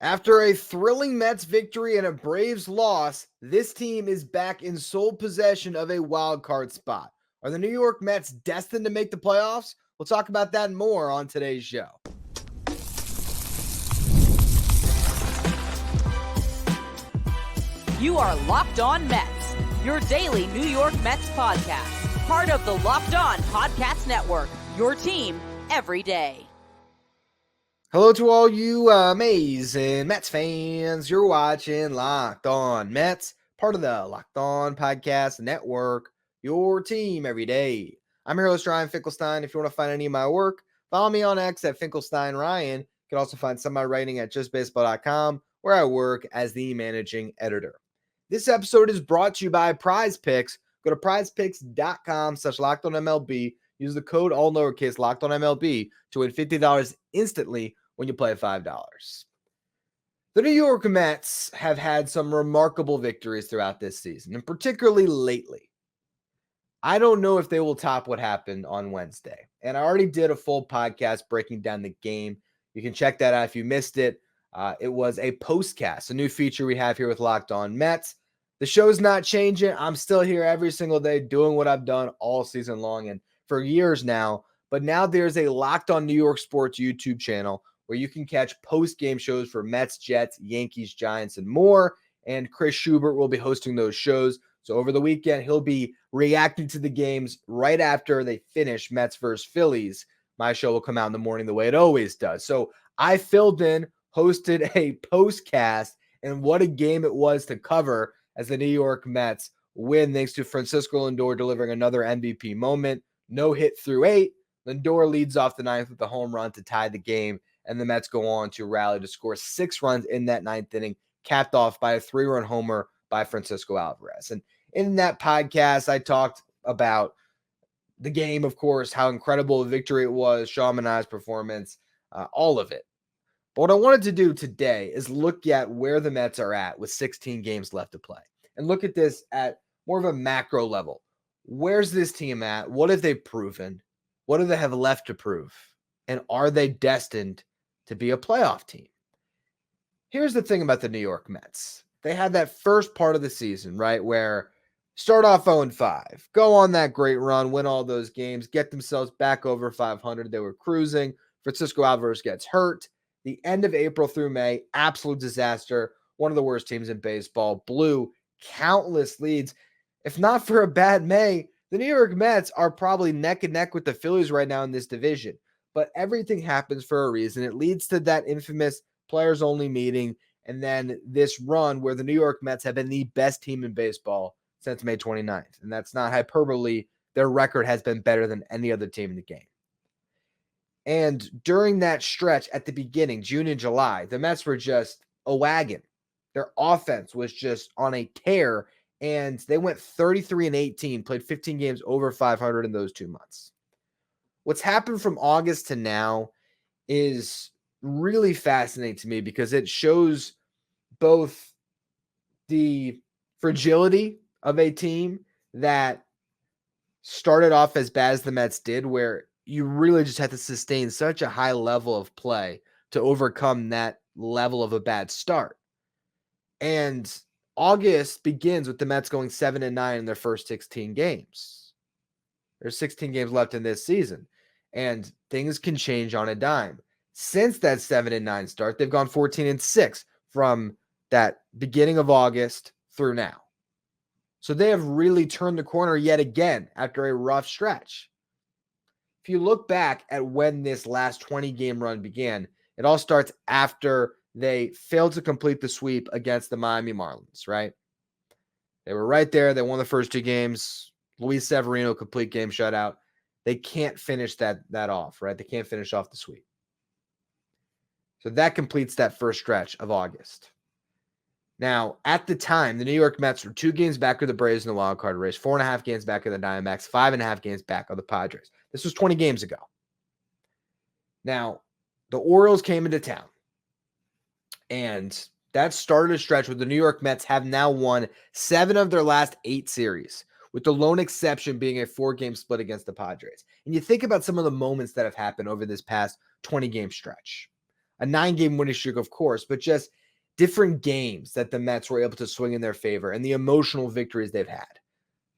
After a thrilling Mets victory and a Braves loss, this team is back in sole possession of a wild card spot. Are the New York Mets destined to make the playoffs? We'll talk about that and more on today's show. You are Locked On Mets, your daily New York Mets podcast. Part of the Locked On Podcast Network, your team every day. Hello to all you amazing Mets fans. You're watching Locked On Mets, part of the Locked On Podcast Network, your team every day. I'm your host, Ryan Finkelstein. If you want to find any of my work, follow me on X at Finkelstein Ryan. You can also find some of my writing at justbaseball.com, where I work as the managing editor. This episode is brought to you by Prize Picks. Go to prizepicks.com/LockedOnMLB. Use the code all lowercase LockedOnMLB to win $50 instantly when you play $5. The New York Mets have had some remarkable victories throughout this season, and particularly lately. I don't know if they will top what happened on Wednesday. And I already did a full podcast breaking down the game. You can check that out if you missed it. It was a postcast, a new feature we have here with Locked On Mets. The show's not changing. I'm still here every single day doing what I've done all season long and for years now. But now there's a Locked On New York Sports YouTube channel where you can catch post-game shows for Mets, Jets, Yankees, Giants, and more. And Chris Schubert will be hosting those shows. So over the weekend, he'll be reacting to the games right after they finish Mets versus Phillies. My show will come out in the morning the way it always does. So I filled in, hosted a postcast, and what a game it was to cover as the New York Mets win thanks to Francisco Lindor delivering another MVP moment. No hit through 8. Lindor leads off the ninth with a home run to tie the game, and the Mets go on to rally to score 6 runs in that ninth inning, capped off by a 3-run homer by Francisco Alvarez. And in that podcast, I talked about the game, of course, how incredible a victory it was, Sean Manaea's performance, all of it. But what I wanted to do today is look at where the Mets are at with 16 games left to play and look at this at more of a macro level. Where's this team at? What have they proven? What do they have left to prove? And are they destined to be a playoff team? Here's the thing about the New York Mets. They had that first part of the season, right, where start off 0-5, go on that great run, win all those games, get themselves back over 500. They were cruising. Francisco Alvarez gets hurt. The end of April through May, absolute disaster. One of the worst teams in baseball, blew countless leads. If not for a bad May, the New York Mets are probably neck and neck with the Phillies right now in this division. But everything happens for a reason. It leads to that infamous players-only meeting, and then this run where the New York Mets have been the best team in baseball since May 29th. And that's not hyperbole. Their record has been better than any other team in the game. And during that stretch at the beginning, June and July, the Mets were just a wagon. Their offense was just on a tear, and they went 33-18, played 15 games over 500 in those 2 months. What's happened from August to now is really fascinating to me because it shows both the fragility of a team that started off as bad as the Mets did, where you really just have to sustain such a high level of play to overcome that level of a bad start. And August begins with the Mets going 7-9 in their first 16 games. There's 16 games left in this season, and things can change on a dime. Since that 7-9 start, they've gone 14-6 from that beginning of August through now. So they have really turned the corner yet again after a rough stretch. If you look back at when this last 20-game run began, it all starts after they failed to complete the sweep against the Miami Marlins, right? They were right there. They won the first 2 games. Luis Severino, complete game shutout. They can't finish that off, right? They can't finish off the sweep. So that completes that first stretch of August. Now, at the time, the New York Mets were 2 games back of the Braves in the wild card race, 4.5 games back of the Diamondbacks, 5.5 games back of the Padres. This was 20 games ago. Now, the Orioles came into town, and that started a stretch where the New York Mets have now won 7 of their last 8 series, with the lone exception being a 4-game split against the Padres. And you think about some of the moments that have happened over this past 20-game stretch. a 9-game winning streak, of course, but just different games that the Mets were able to swing in their favor and the emotional victories they've had.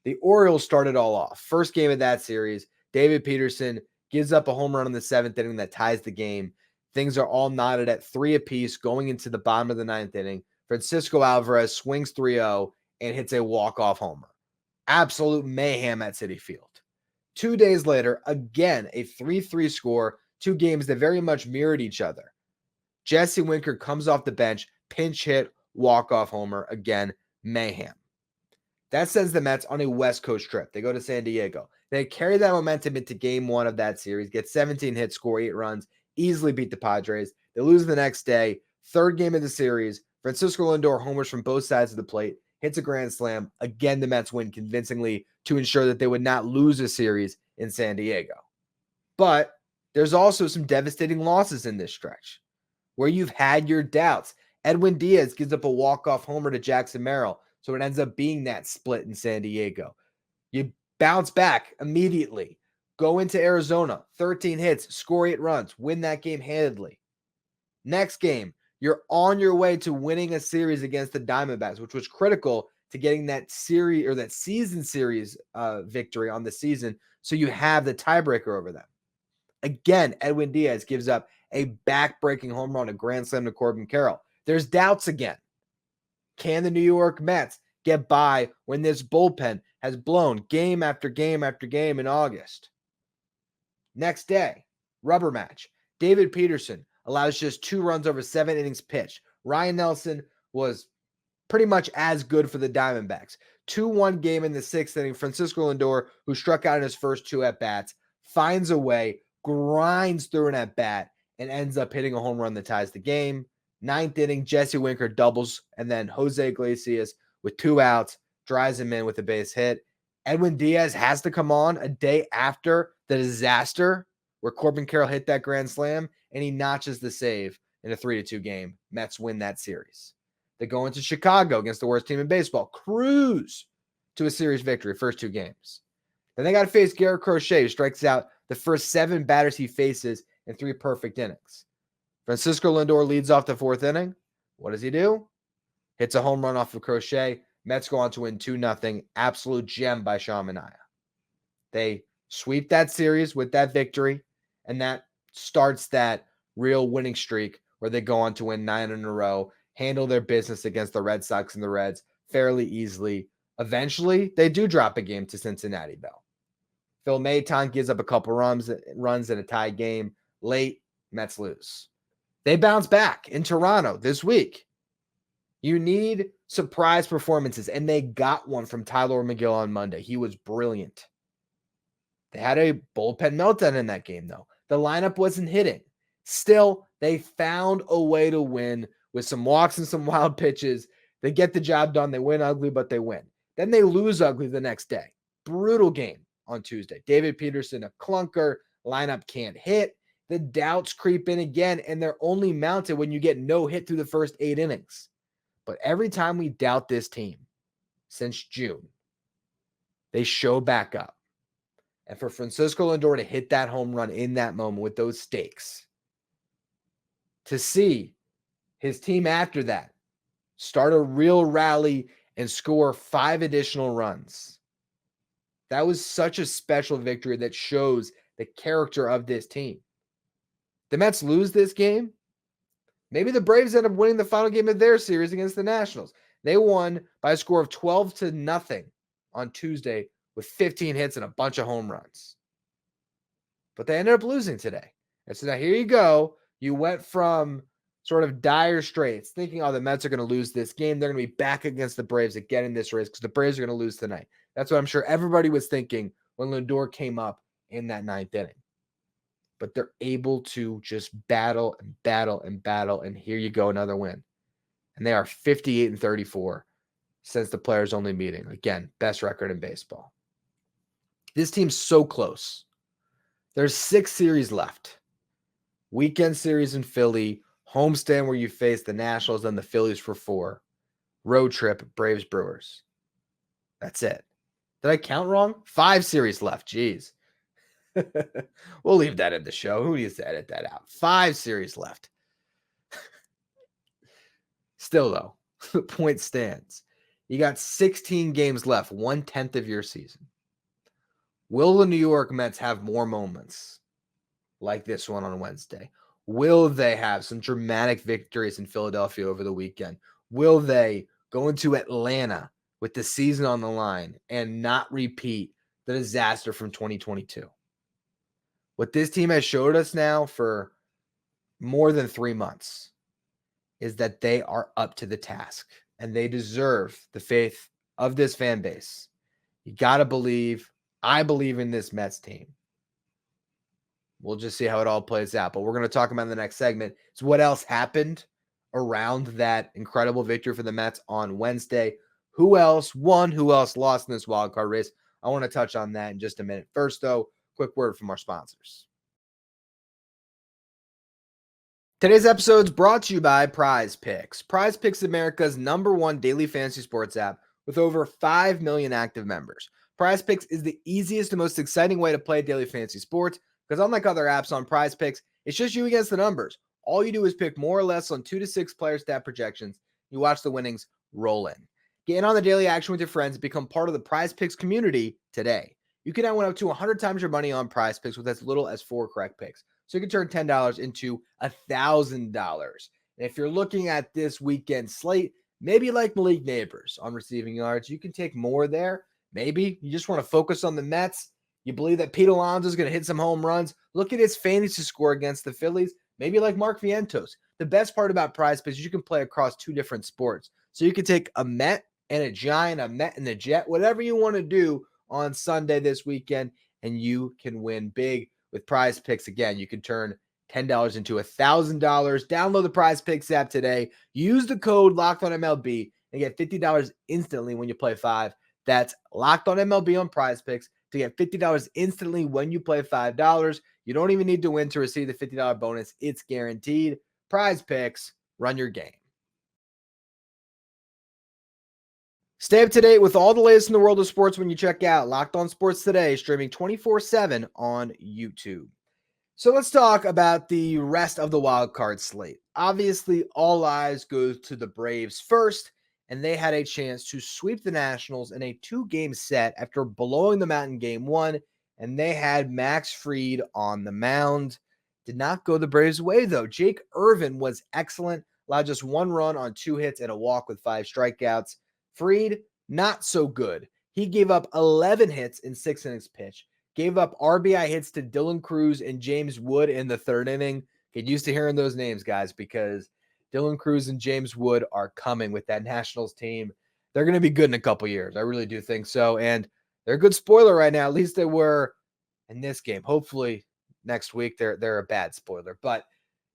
The Orioles started all off. First game of that series, David Peterson gives up a home run in the 7th inning that ties the game. Things are all knotted at 3 apiece going into the bottom of the 9th inning. Francisco Alvarez swings 3-0 and hits a walk-off homer. Absolute mayhem at Citi Field. 2 days later, again, a 3-3 score, 2 games that very much mirrored each other. Jesse Winker comes off the bench, pinch hit, walk-off homer, again, mayhem. That sends the Mets on a West Coast trip. They go to San Diego. They carry that momentum into game 1 of that series, get 17 hits, score 8 runs, easily beat the Padres. They lose the next day. 3rd game of the series, Francisco Lindor homers from both sides of the plate, hits a grand slam. Again, the Mets win convincingly to ensure that they would not lose a series in San Diego. But there's also some devastating losses in this stretch where you've had your doubts. Edwin Diaz gives up a walk-off homer to Jackson Merrill, so it ends up being that split in San Diego. You bounce back immediately, go into Arizona, 13 hits, score 8 runs, win that game handedly. Next game, you're on your way to winning a series against the Diamondbacks, which was critical to getting that series or that season series victory on the season, so you have the tiebreaker over them. Again, Edwin Diaz gives up a back-breaking home run, a grand slam to Corbin Carroll. There's doubts again. Can the New York Mets get by when this bullpen has blown game after game after game in August? Next day, rubber match. David Peterson allows just 2 runs over 7 innings pitched. Ryan Nelson was pretty much as good for the Diamondbacks. 2-1 game in the 6th inning. Francisco Lindor, who struck out in his first 2 at-bats, finds a way, grinds through an at-bat, and ends up hitting a home run that ties the game. 9th inning, Jesse Winker doubles, and then Jose Iglesias with 2 outs drives him in with a base hit. Edwin Diaz has to come on a day after the disaster where Corbin Carroll hit that grand slam, and he notches the save in a 3-2 game. Mets win that series. They go into Chicago against the worst team in baseball, cruise to a series victory, first 2 games. Then they got to face Garrett Crochet, who strikes out the first 7 batters he faces in 3 perfect innings. Francisco Lindor leads off the 4th inning. What does he do? Hits a home run off of Crochet. Mets go on to win 2-0. Absolute gem by Sean Manaea. They sweep that series with that victory, and that starts that real winning streak where they go on to win 9 in a row, handle their business against the Red Sox and the Reds fairly easily. Eventually, they do drop a game to Cincinnati, though. Phil Maton gives up a couple runs in a tie game. Late, Mets lose. They bounce back in Toronto this week. You need surprise performances, and they got one from Tyler McGill on Monday. He was brilliant. They had a bullpen meltdown in that game, though. The lineup wasn't hitting. Still, they found a way to win with some walks and some wild pitches. They get the job done. They win ugly, but they win. Then they lose ugly the next day. Brutal game on Tuesday. David Peterson, a clunker. Lineup can't hit. The doubts creep in again, and they're only mounted when you get no hit through the first 8 innings. But every time we doubt this team since June, they show back up. And for Francisco Lindor to hit that home run in that moment with those stakes, to see his team after that start a real rally and score 5 additional runs, that was such a special victory that shows the character of this team. The Mets lose this game. Maybe the Braves end up winning the final game of their series against the Nationals. They won by a score of 12-0 on Tuesday with 15 hits and a bunch of home runs. But they ended up losing today. And so now here you go. You went from sort of dire straits, thinking, oh, the Mets are going to lose this game. They're going to be back against the Braves again in this race because the Braves are going to lose tonight. That's what I'm sure everybody was thinking when Lindor came up in that 9th inning. But they're able to just battle and battle and battle. And here you go, another win. And they are 58-34 since the players only meeting. Again, best record in baseball. This team's so close. There's 6 series left. Weekend series in Philly, homestand where you face the Nationals and the Phillies for 4. Road trip, Braves, Brewers. That's it. Did I count wrong? 5 series left. Jeez. We'll leave that in the show. Who needs to edit that out? 5 series left. Still, though, the point stands. You got 16 games left, 1/10 of your season. Will the New York Mets have more moments like this one on Wednesday? Will they have some dramatic victories in Philadelphia over the weekend? Will they go into Atlanta with the season on the line and not repeat the disaster from 2022? What this team has showed us now for more than 3 months is that they are up to the task and they deserve the faith of this fan base. You got to believe. I believe in this Mets team. We'll just see how it all plays out. But we're going to talk about in the next segment is what else happened around that incredible victory for the Mets on Wednesday. Who else won? Who else lost in this wild card race? I want to touch on that in just a minute. First, though, quick word from our sponsors. Today's episode is brought to you by Prize Picks. Prize Picks is America's #1 daily fantasy sports app with over 5 million active members. Prize Picks is the easiest and most exciting way to play daily fantasy sports because unlike other apps on Prize Picks, it's just you against the numbers. All you do is pick more or less on 2 to 6 player stat projections. You watch the winnings roll in. Get in on the daily action with your friends and become part of the Prize Picks community today. You can now win up to 100 times your money on Prize Picks with as little as 4 correct picks. So you can turn $10 into $1,000. And if you're looking at this weekend slate, maybe like Malik Neighbors on receiving yards, you can take more there. Maybe you just want to focus on the Mets. You believe that Pete Alonso is going to hit some home runs. Look at his fantasy score against the Phillies. Maybe like Mark Vientos. The best part about Prize Picks is you can play across 2 different sports. So you can take a Met and a Giant, a Met and a Jet, whatever you want to do on Sunday this weekend, and you can win big with Prize Picks. Again, you can turn $10 into $1,000. Download the Prize Picks app today. Use the code LOCKEDONMLB and get $50 instantly when you play 5. That's LOCKEDONMLB on Prize Picks to get $50 instantly when you play $5. You don't even need to win to receive the $50 bonus. It's guaranteed. Prize Picks, run your game. Stay up to date with all the latest in the world of sports when you check out Locked On Sports Today, streaming 24/7 on YouTube. So let's talk about the rest of the wild card slate. Obviously, all eyes go to the Braves first, and they had a chance to sweep the Nationals in a 2-game set after blowing them out in game 1, and they had Max Fried on the mound. Did not go the Braves' way, though. Jake Irvin was excellent, allowed just 1 run on 2 hits and a walk with 5 strikeouts. Fried, not so good. He gave up 11 hits in 6 innings pitched. Gave up RBI hits to Dylan Cruz and James Wood in the 3rd inning. Get used to hearing those names, guys, because Dylan Cruz and James Wood are coming with that Nationals team. They're going to be good in a couple years. I really do think so. And they're a good spoiler right now. At least they were in this game. Hopefully next week they're a bad spoiler. But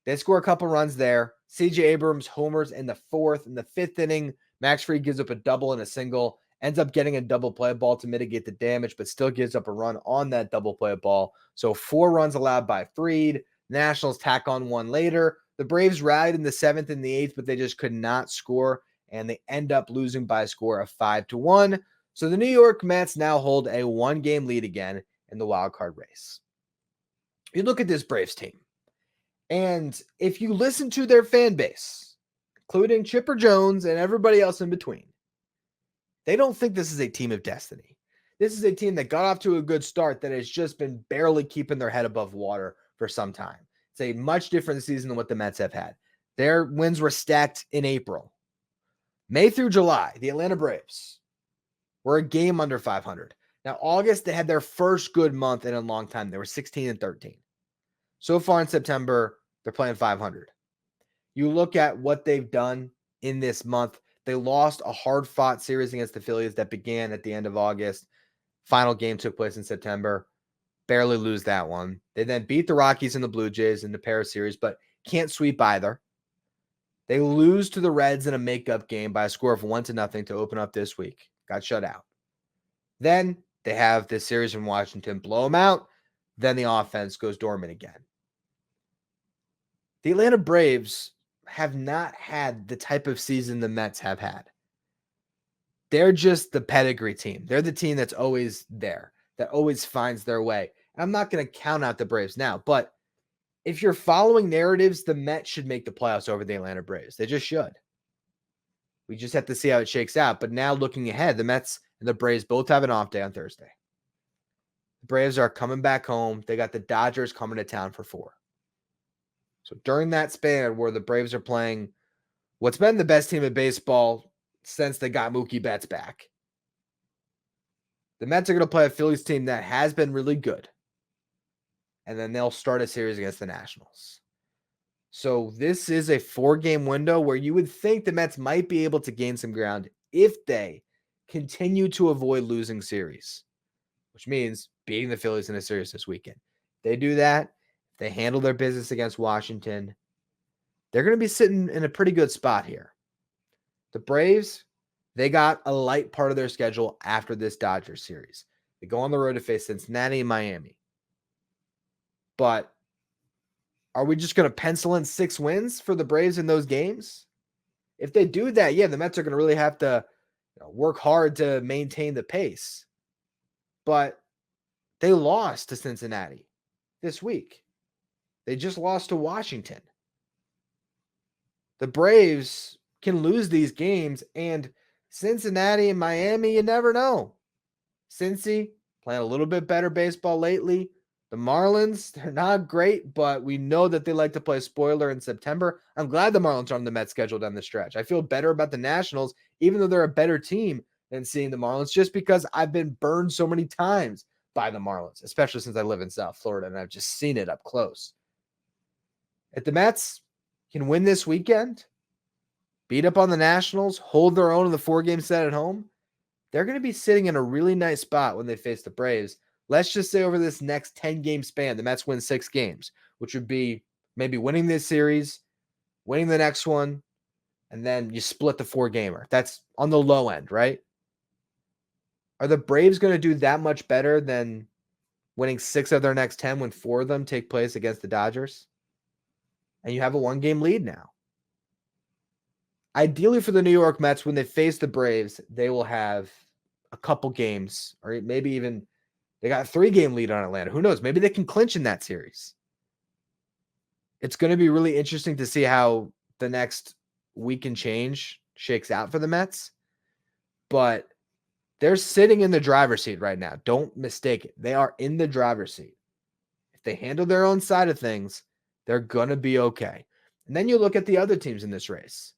they score a couple runs there. CJ Abrams homers in the 4th. In the 5th inning, Max Fried gives up a double and a single. Ends up getting a double play ball to mitigate the damage, but still gives up a run on that double play ball. So 4 runs allowed by Fried. Nationals tack on 1 later. The Braves rallied in the 7th and the 8th, but they just could not score, and they end up losing by a score of 5-1. So the New York Mets now hold a 1-game lead again in the wild card race. You look at this Braves team, and if you listen to their fan base, including Chipper Jones and everybody else in between, they don't think this is a team of destiny. This is a team that got off to a good start that has just been barely keeping their head above water for some time. It's a much different season than what the Mets have had. Their wins were stacked in April. May through July, the Atlanta Braves were a game under 500. Now, August, they had their first good month in a long time. They were 16-13. So far in September, they're playing 500. You look at what they've done in this month. They lost a hard-fought series against the Phillies that began at the end of August. Final game took place in September. Barely lose that one. They then beat the Rockies and the Blue Jays in the Paris series, but can't sweep either. They lose to the Reds in a makeup game by a score of 1-0 to open up this week. Got shut out. Then they have this series in Washington, blow them out. Then the offense goes dormant again. The Atlanta Braves have not had the type of season the Mets have had. They're just the pedigree team. They're the team that's always there, that always finds their way. And I'm not going to count out the Braves now, but if you're following narratives, the Mets should make the playoffs over the Atlanta Braves. They just should. We just have to see how it shakes out. But now looking ahead, the Mets and the Braves both have an off day on Thursday. The Braves are coming back home. They got the Dodgers coming to town for 4. So during that span where the Braves are playing what's been the best team in baseball since they got Mookie Betts back, the Mets are going to play a Phillies team that has been really good. And then they'll start a series against the Nationals. So this is a 4-game window where you would think the Mets might be able to gain some ground if they continue to avoid losing series, which means beating the Phillies in a series this weekend. If they do that, if they handle their business against Washington, they're going to be sitting in a pretty good spot here. The Braves, they got a light part of their schedule after this Dodgers series. They go on the road to face Cincinnati and Miami. But are we just going to pencil in 6 wins for the Braves in those games? If they do that, yeah, the Mets are going to really have to work hard to maintain the pace. But they lost to Cincinnati this week. They just lost to Washington. The Braves can lose these games, and Cincinnati and Miami, you never know. Cincy playing a little bit better baseball lately. The Marlins, they're not great, but we know that they like to play spoiler in September. I'm glad the Marlins are on the Mets schedule down the stretch. I feel better about the Nationals, even though they're a better team than seeing the Marlins, just because I've been burned so many times by the Marlins, especially since I live in South Florida and I've just seen it up close. If the Mets can win this weekend, beat up on the Nationals, hold their own in the 4-game set at home, they're going to be sitting in a really nice spot when they face the Braves. Let's just say over this next 10-game span, the Mets win 6 games, which would be maybe winning this series, winning the next one, and then you split the 4-gamer. That's on the low end, right? Are the Braves going to do that much better than winning 6 of their next 10 when 4 of them take place against the Dodgers? And you have a 1-game lead now. Ideally for the New York Mets, when they face the Braves, they will have a couple games, or maybe even they got a 3-game lead on Atlanta. Who knows? Maybe they can clinch in that series. It's going to be really interesting to see how the next week and change shakes out for the Mets. But they're sitting in the driver's seat right now. Don't mistake it. They are in the driver's seat. If they handle their own side of things, they're going to be okay. And then you look at the other teams in this race.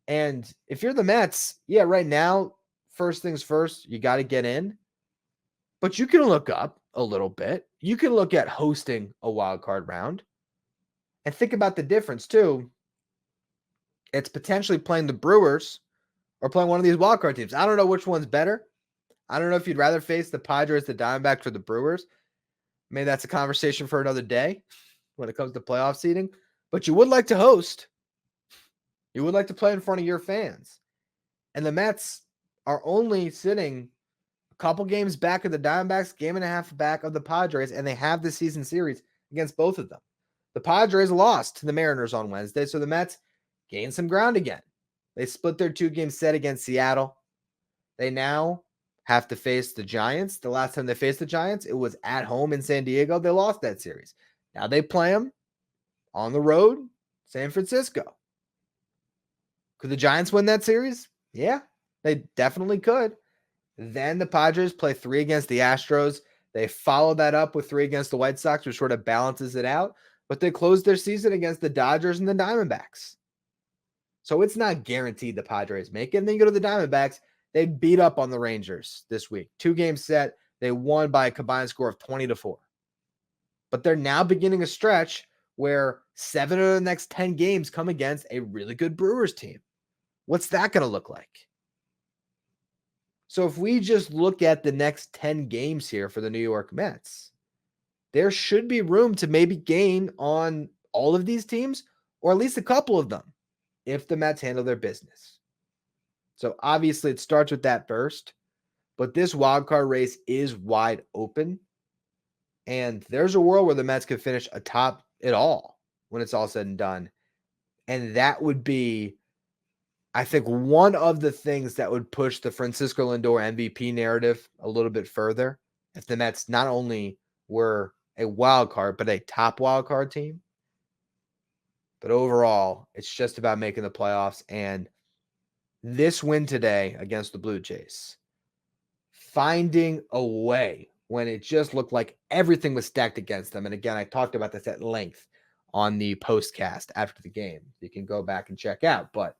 And if you're the Mets, yeah, right now, first things first, you got to get in. But you can look up a little bit. You can look at hosting a wild card round and think about the difference too. It's potentially playing the Brewers or playing one of these wild card teams. I don't know which one's better. I don't know if you'd rather face the Padres, the Diamondbacks, or the Brewers. Maybe that's a conversation for another day when it comes to playoff seeding. But you would like to host. You would like to play in front of your fans. And the Mets are only sitting a couple games back of the Diamondbacks, game and a half back of the Padres, and they have the season series against both of them. The Padres lost to the Mariners on Wednesday, so the Mets gained some ground again. They split their 2-game set against Seattle. They now have to face the Giants. The last time they faced the Giants, it was at home in San Diego. They lost that series. Now they play them on the road, San Francisco. Could the Giants win that series? Yeah, they definitely could. Then the Padres play 3 against the Astros. They follow that up with 3 against the White Sox, which sort of balances it out. But they closed their season against the Dodgers and the Diamondbacks. So it's not guaranteed the Padres make it. And then you go to the Diamondbacks. They beat up on the Rangers this week. 2-game set. They won by a combined score of 20-4. But they're now beginning a stretch where 7 of the next 10 games come against a really good Brewers team. What's that going to look like? So if we just look at the next 10 games here for the New York Mets, there should be room to maybe gain on all of these teams, or at least a couple of them, if the Mets handle their business. So obviously it starts with that first, but this wild card race is wide open. And there's a world where the Mets could finish atop it all when it's all said and done. And that would be, I think, one of the things that would push the Francisco Lindor MVP narrative a little bit further. If the Mets not only were a wild card, but a top wild card team. But overall, it's just about making the playoffs. And this win today against the Blue Jays, finding a way when it just looked like everything was stacked against them. And again, I talked about this at length on the postcast after the game. You can go back and check out. But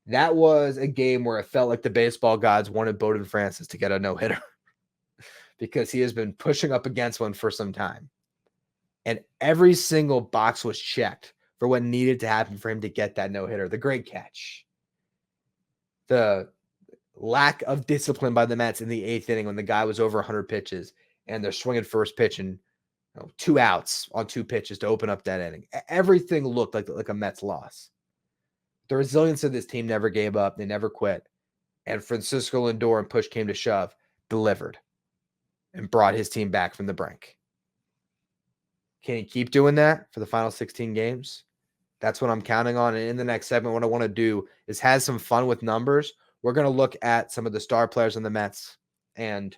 that was a game where it felt like the baseball gods wanted Bowden Francis to get a no-hitter because he has been pushing up against one for some time. And every single box was checked for what needed to happen for him to get that no-hitter. The great catch. The lack of discipline by the Mets in the 8th inning when the guy was over 100 pitches and they're swinging first pitch and 2 outs on 2 pitches to open up that inning. Everything looked like a Mets loss. The resilience of this team never gave up. They never quit. And Francisco Lindor, and push came to shove, delivered and brought his team back from the brink. Can he keep doing that for the final 16 games? That's what I'm counting on. And in the next segment, what I want to do is have some fun with numbers. We're going to look at some of the star players on the Mets and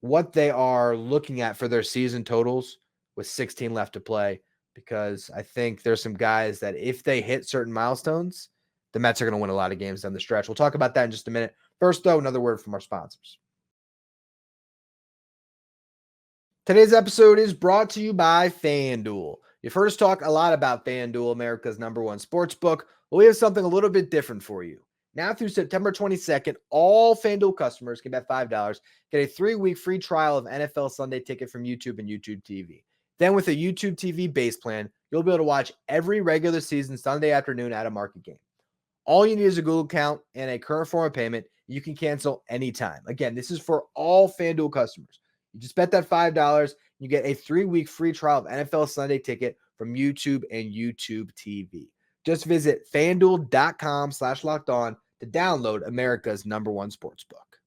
what they are looking at for their season totals with 16 left to play, because I think there's some guys that if they hit certain milestones, the Mets are going to win a lot of games down the stretch. We'll talk about that in just a minute. First, though, another word from our sponsors. Today's episode is brought to you by FanDuel. You've heard us talk a lot about FanDuel, America's #1 sports book. Well, we have something a little bit different for you. Now through September 22nd, all FanDuel customers can bet $5, get a 3-week free trial of NFL Sunday Ticket from YouTube and YouTube TV. Then with a YouTube TV base plan, you'll be able to watch every regular season Sunday afternoon at a market game. All you need is a Google account and a current form of payment. You can cancel anytime. Again, this is for all FanDuel customers. You just bet that $5, you get a 3-week free trial of NFL Sunday Ticket from YouTube and YouTube TV. Just visit FanDuel.com/lockedon to download America's #1 sportsbook.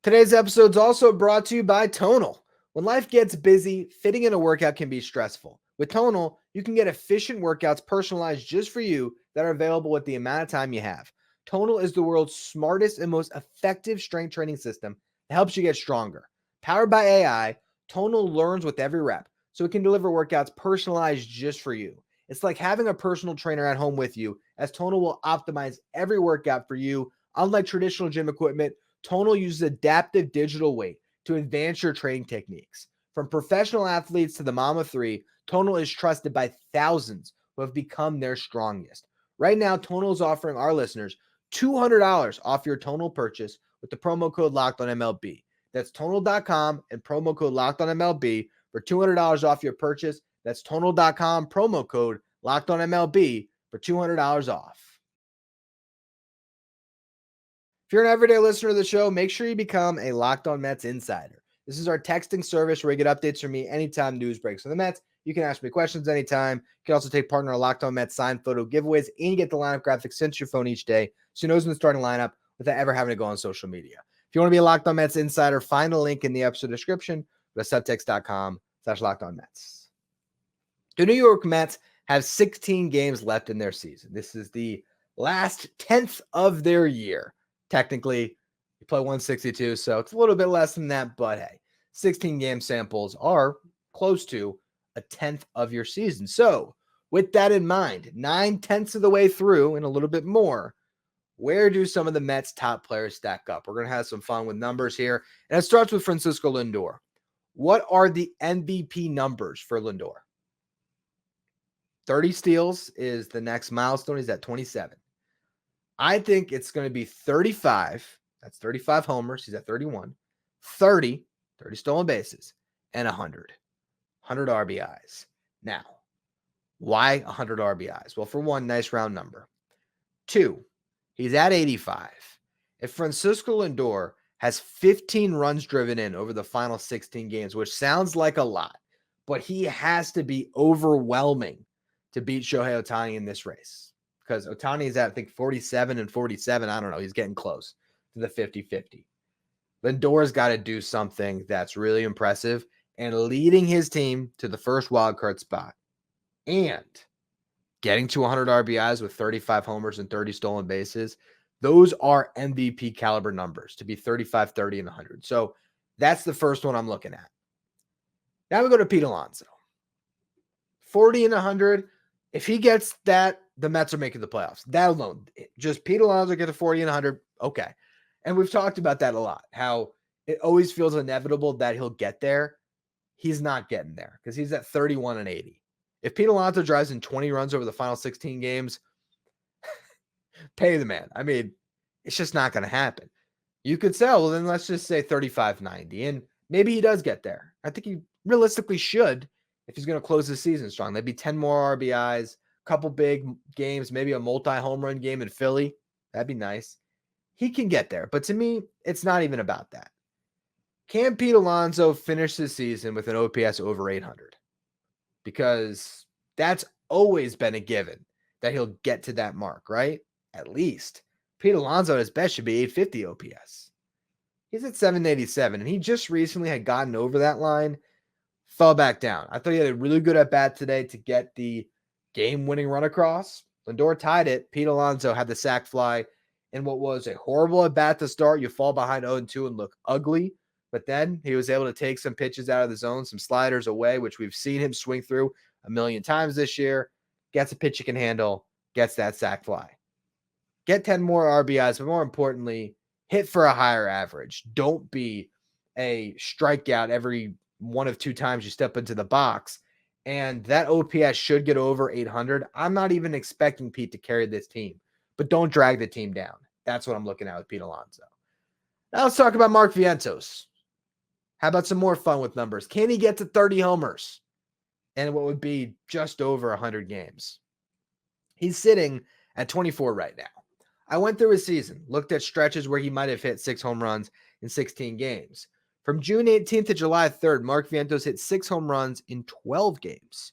Today's episode is also brought to you by Tonal. When life gets busy, fitting in a workout can be stressful. With Tonal, you can get efficient workouts personalized just for you that are available with the amount of time you have. Tonal is the world's smartest and most effective strength training system that helps you get stronger. Powered by AI, Tonal learns with every rep, so it can deliver workouts personalized just for you. It's like having a personal trainer at home with you, as Tonal will optimize every workout for you. Unlike traditional gym equipment, Tonal uses adaptive digital weight to advance your training techniques. From professional athletes to the mom of 3, Tonal is trusted by thousands who have become their strongest. Right now, Tonal is offering our listeners $200 off your Tonal purchase with the promo code LOCKEDONMLB. That's Tonal.com and promo code LOCKEDONMLB for $200 off your purchase. That's Tonal.com, promo code LOCKEDONMLB for $200 off. If you're an everyday listener of the show, make sure you become a Locked On Mets insider. This is our texting service where you get updates from me anytime news breaks on the Mets. You can ask me questions anytime. You can also take part in our Locked On Mets signed photo giveaways, and you get the lineup graphics sent to your phone each day, so you know who's in the starting lineup without ever having to go on social media. If you want to be a Locked On Mets insider, find a link in the episode description. Go to subtext.com/LockedOnMets. The New York Mets have 16 games left in their season. This is the last 10th of their year. Technically, you play 162, so it's a little bit less than that, but hey, 16 game samples are close to a 10th of your season. So with that in mind, 9/10 of the way through and a little bit more, where do some of the Mets' top players stack up? We're going to have some fun with numbers here. And it starts with Francisco Lindor. What are the MVP numbers for Lindor? 30 steals is the next milestone. He's at 27. I think it's going to be 35. That's 35 homers. He's at 31. 30 stolen bases, and 100 RBIs. Now, why 100 RBIs? Well, for one, nice round number. 2, he's at 85. If Francisco Lindor has 15 runs driven in over the final 16 games, which sounds like a lot, but he has to be overwhelming to beat Shohei Ohtani in this race, because Ohtani is at, I think, 47 and 47. I don't know. He's getting close to the 50-50. Lindor's got to do something that's really impressive and leading his team to the first wildcard spot and getting to 100 RBIs with 35 homers and 30 stolen bases. Those are MVP caliber numbers, to be 35, 30, and 100. So that's the first one I'm looking at. Now we go to Pete Alonso. 40 and 100. If he gets that the Mets are making the playoffs. That alone, just Pete Alonso get to 40 and 100. Okay. And we've talked about that a lot, how it always feels inevitable that he'll get there. He's not getting there because he's at 31 and 80. If Pete Alonso drives in 20 runs over the final 16 games, pay the man. I mean, it's just not going to happen. You could say, well, then let's just say 35-90. And maybe he does get there. I think he realistically should if he's going to close the season strong. That'd be 10 more RBIs, a couple big games, maybe a multi-home run game in Philly. That'd be nice. He can get there. But to me, it's not even about that. Can Pete Alonso finish the season with an OPS over 800? Because that's always been a given that he'll get to that mark, right? At least. Pete Alonso at his best should be 850 OPS. He's at 787, and he just recently had gotten over that line, fell back down. I thought he had a really good at-bat today to get the game-winning run across. Lindor tied it. Pete Alonso had the sac fly in what was a horrible at-bat to start. You fall behind 0-2 and look ugly. But then he was able to take some pitches out of the zone, some sliders away, which we've seen him swing through a million times this year. Gets a pitch he can handle, gets that sac fly. Get 10 more RBIs, but more importantly, hit for a higher average. Don't be a strikeout every one of two times you step into the box. And that OPS should get over 800. I'm not even expecting Pete to carry this team, but don't drag the team down. That's what I'm looking at with Pete Alonso. Now let's talk about Mark Vientos. How about some more fun with numbers? Can he get to 30 homers and what would be just over 100 games? He's sitting at 24 right now. I went through his season, looked at stretches where he might have hit 6 home runs in 16 games. From June 18th to July 3rd, Mark Vientos hit 6 home runs in 12 games.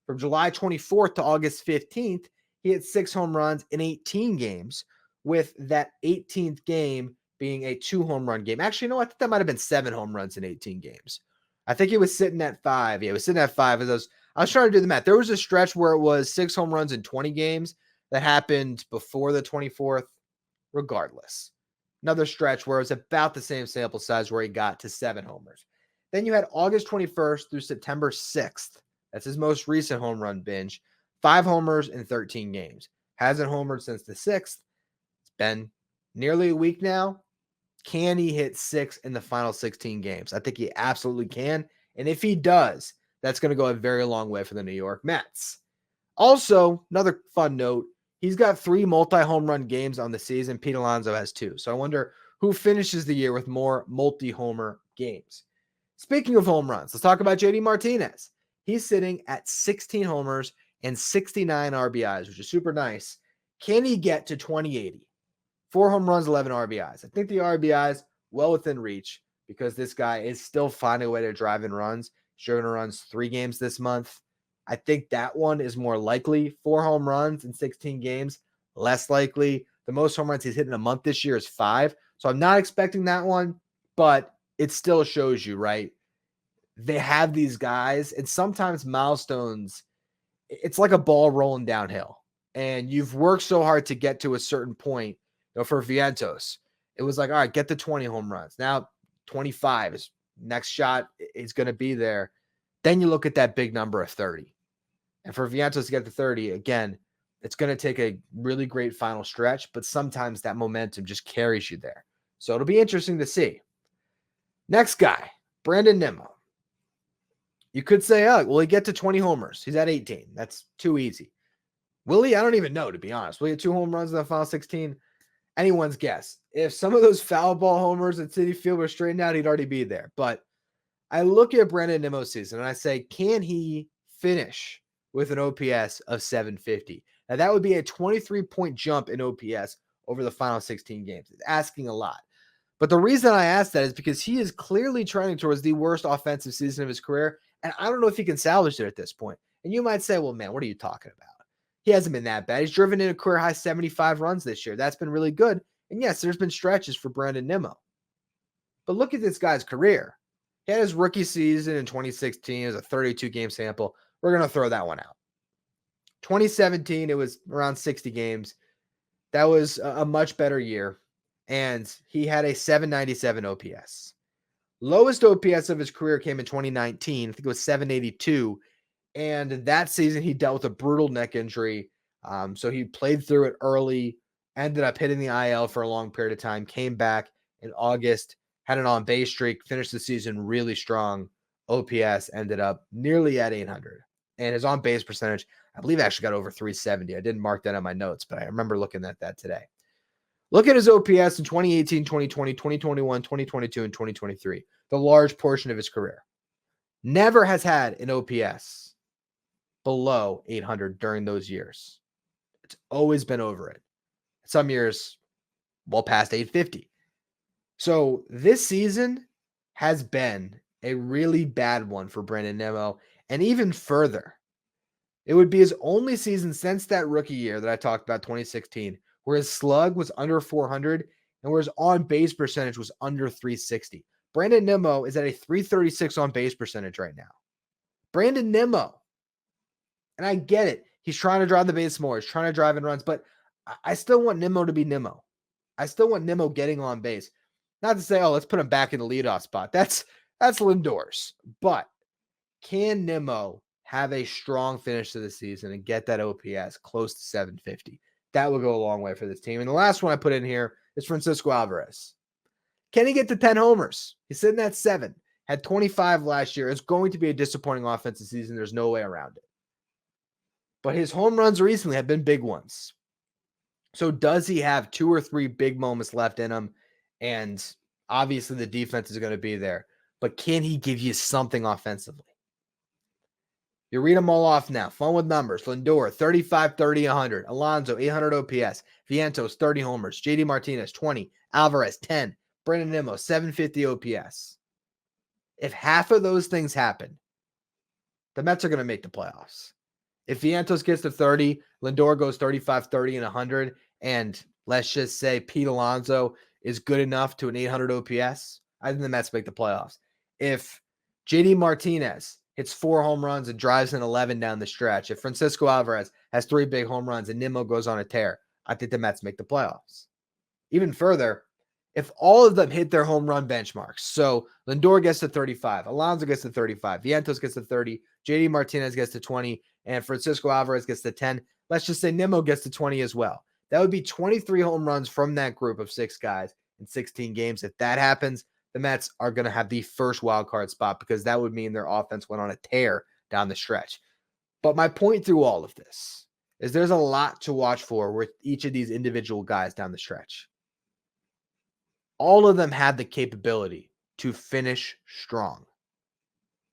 From July 24th to August 15th, he hit 6 home runs in 18 games, with that 18th game being a 2 home run game. Actually, no, I think that might have been 7 home runs in 18 games. I think he was sitting at 5. Yeah, he was sitting at 5. As I was trying to do the math. There was a stretch where it was 6 home runs in 20 games that happened before the 24th. Regardless, another stretch where it was about the same sample size where he got to 7 homers. Then you had August 21st through September 6th. That's his most recent home run binge. 5 homers in 13 games. Hasn't homered since the 6th. It's been nearly a week now. Can he hit 6 in the final 16 games? I think he absolutely can. And if he does, that's going to go a very long way for the New York Mets. Also, another fun note, he's got 3 multi-home run games on the season. Pete Alonso has 2. So I wonder who finishes the year with more multi-homer games. Speaking of home runs, let's talk about JD Martinez. He's sitting at 16 homers and 69 RBIs, which is super nice. Can he get to 2080? 4 home runs, 11 RBIs. I think the RBIs well within reach because this guy is still finding a way to drive in runs. Sure, runs 3 games this month. I think that one is more likely. 4 home runs in 16 games, less likely. The most home runs he's hit in a month this year is 5. So I'm not expecting that one, but it still shows you, right? They have these guys, and sometimes milestones, it's like a ball rolling downhill. And you've worked so hard to get to a certain point. You know, for Vientos, it was like, all right, get to 20 home runs. Now 25 is next shot is going to be there. Then you look at that big number of 30. And for Vientos to get to 30, again, it's going to take a really great final stretch, but sometimes that momentum just carries you there. So it'll be interesting to see. Next guy, Brandon Nimmo. You could say, oh, will he get to 20 homers? He's at 18. That's too easy. Will he? I don't even know, to be honest. Will he get 2 home runs in the final 16? Anyone's guess. If some of those foul ball homers at Citi Field were straightened out, he'd already be there. But I look at Brandon Nimmo's season and I say, can he finish with an OPS of 750? Now, that would be a 23-point jump in OPS over the final 16 games. It's asking a lot. But the reason I ask that is because he is clearly trending towards the worst offensive season of his career, and I don't know if he can salvage it at this point. And you might say, well, man, what are you talking about? He hasn't been that bad. He's driven in a career-high 75 runs this year. That's been really good. And yes, there's been stretches for Brandon Nimmo. But look at this guy's career. He had his rookie season in 2016. It was a 32-game sample. We're going to throw that one out. 2017, it was around 60 games. That was a much better year. And he had a 797 OPS. Lowest OPS of his career came in 2019. I think it was 782. And that season, he dealt with a brutal neck injury. So he played through it early, ended up hitting the IL for a long period of time, came back in August, had an on-base streak, finished the season really strong. OPS ended up nearly at 800. And his on-base percentage, I believe, actually got over 370. I didn't mark that on my notes, but I remember looking at that today. Look at his OPS in 2018, 2020, 2021, 2022, and 2023, the large portion of his career. Never has had an OPS below 800 during those years. It's always been over it. Some years, well past 850. So this season has been a really bad one for Brandon Nimmo. And even further, it would be his only season since that rookie year that I talked about, 2016, where his slug was under 400 and where his on-base percentage was under 360. Brandon Nimmo is at a 336 on-base percentage right now. Brandon Nimmo. And I get it. He's trying to drive the base more. He's trying to drive in runs, but I still want Nimmo to be Nimmo. I still want Nimmo getting on base. Not to say, oh, let's put him back in the leadoff spot. That's Lindor's. But can Nimmo have a strong finish to the season and get that OPS close to 750? That would go a long way for this team. And the last one I put in here is Francisco Alvarez. Can he get to 10 homers? He's sitting at 7. Had 25 last year. It's going to be a disappointing offensive season. There's no way around it. But his home runs recently have been big ones. So does he have 2 or 3 big moments left in him? And obviously the defense is going to be there. But can he give you something offensively? You read them all off now. Fun with numbers. Lindor, 35, 30, 100. Alonso, 800 OPS. Vientos, 30 homers. JD Martinez, 20. Alvarez, 10. Brandon Nimmo, 750 OPS. If half of those things happen, the Mets are going to make the playoffs. If Vientos gets to 30, Lindor goes 35, 30, and 100, and let's just say Pete Alonso is good enough to an 800 OPS, I think the Mets make the playoffs. If JD Martinez hits 4 home runs and drives in 11 down the stretch, if Francisco Alvarez has 3 big home runs and Nimmo goes on a tear, I think the Mets make the playoffs. Even further, if all of them hit their home run benchmarks, so Lindor gets to 35, Alonso gets to 35, Vientos gets to 30, JD Martinez gets to 20, and Francisco Alvarez gets to 10, let's just say Nimmo gets to 20 as well. That would be 23 home runs from that group of 6 guys in 16 games. If that happens, the Mets are going to have the first wild card spot because that would mean their offense went on a tear down the stretch. But my point through all of this is there's a lot to watch for with each of these individual guys down the stretch. All of them have the capability to finish strong.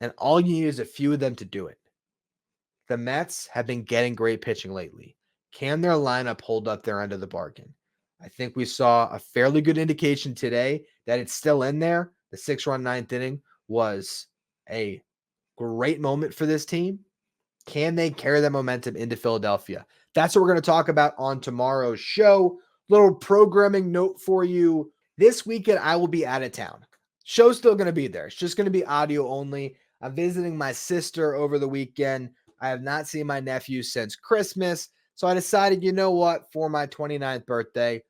And all you need is a few of them to do it. The Mets have been getting great pitching lately. Can their lineup hold up their end of the bargain? I think we saw a fairly good indication today that it's still in there. The 6-run 9th inning was a great moment for this team. Can they carry that momentum into Philadelphia? That's what we're going to talk about on tomorrow's show. Little programming note for you. This weekend, I will be out of town. Show's still going to be there. It's just going to be audio only. I'm visiting my sister over the weekend. I have not seen my nephew since Christmas. So I decided, you know what, for my 29th birthday,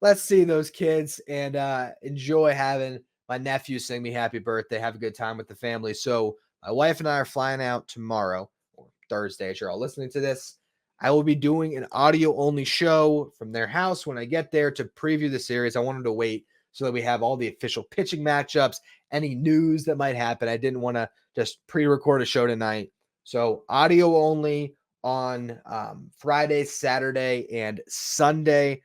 let's see those kids and enjoy having my nephew sing me happy birthday, have a good time with the family. So my wife and I are flying out tomorrow, or Thursday, as you're all listening to this. I will be doing an audio-only show from their house when I get there to preview the series. I wanted to wait so that we have all the official pitching matchups, any news that might happen. I didn't want to just pre-record a show tonight. So audio only on Friday, Saturday, and Sunday.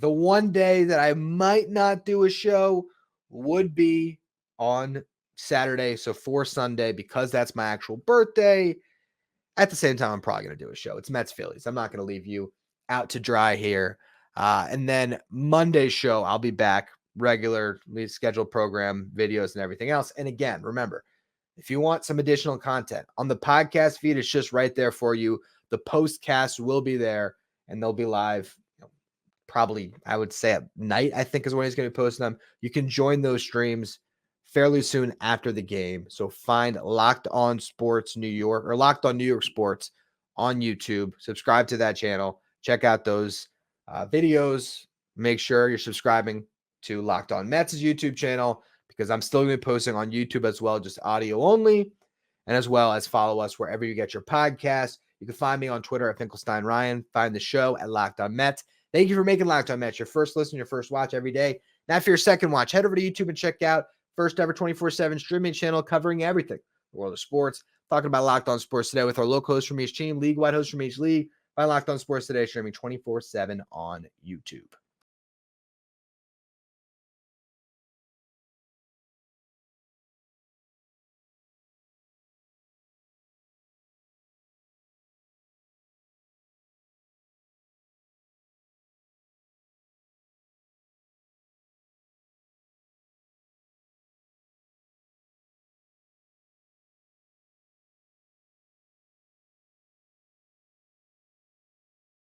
The one day that I might not do a show would be on Saturday. So for Sunday, because that's my actual birthday, at the same time, I'm probably going to do a show. It's Mets Phillies. I'm not going to leave you out to dry here. And then Monday's show, I'll be back, regularly scheduled program, videos, and everything else. And again, remember, if you want some additional content on the podcast feed, it's just right there for you. The postcasts will be there, and they'll be live probably, I would say, at night, I think is when he's going to be posting them. You can join those streams fairly soon after the game. So find Locked On Sports New York or Locked On New York Sports on YouTube. Subscribe to that channel. Check out those videos. Make sure you're subscribing to Locked On Mets' YouTube channel because I'm still going to be posting on YouTube as well, just audio only, and as well as follow us wherever you get your podcasts. You can find me on Twitter at Finkelstein Ryan. Find the show at Locked On Mets. Thank you for making Locked On Mets your first listen, your first watch every day. Now for your second watch, head over to YouTube and check out first ever 24/7 streaming channel covering everything, the world of sports. Talking about Locked On Sports Today with our local host from each team, league-wide host from each league. Find Locked On Sports Today streaming 24/7 on YouTube.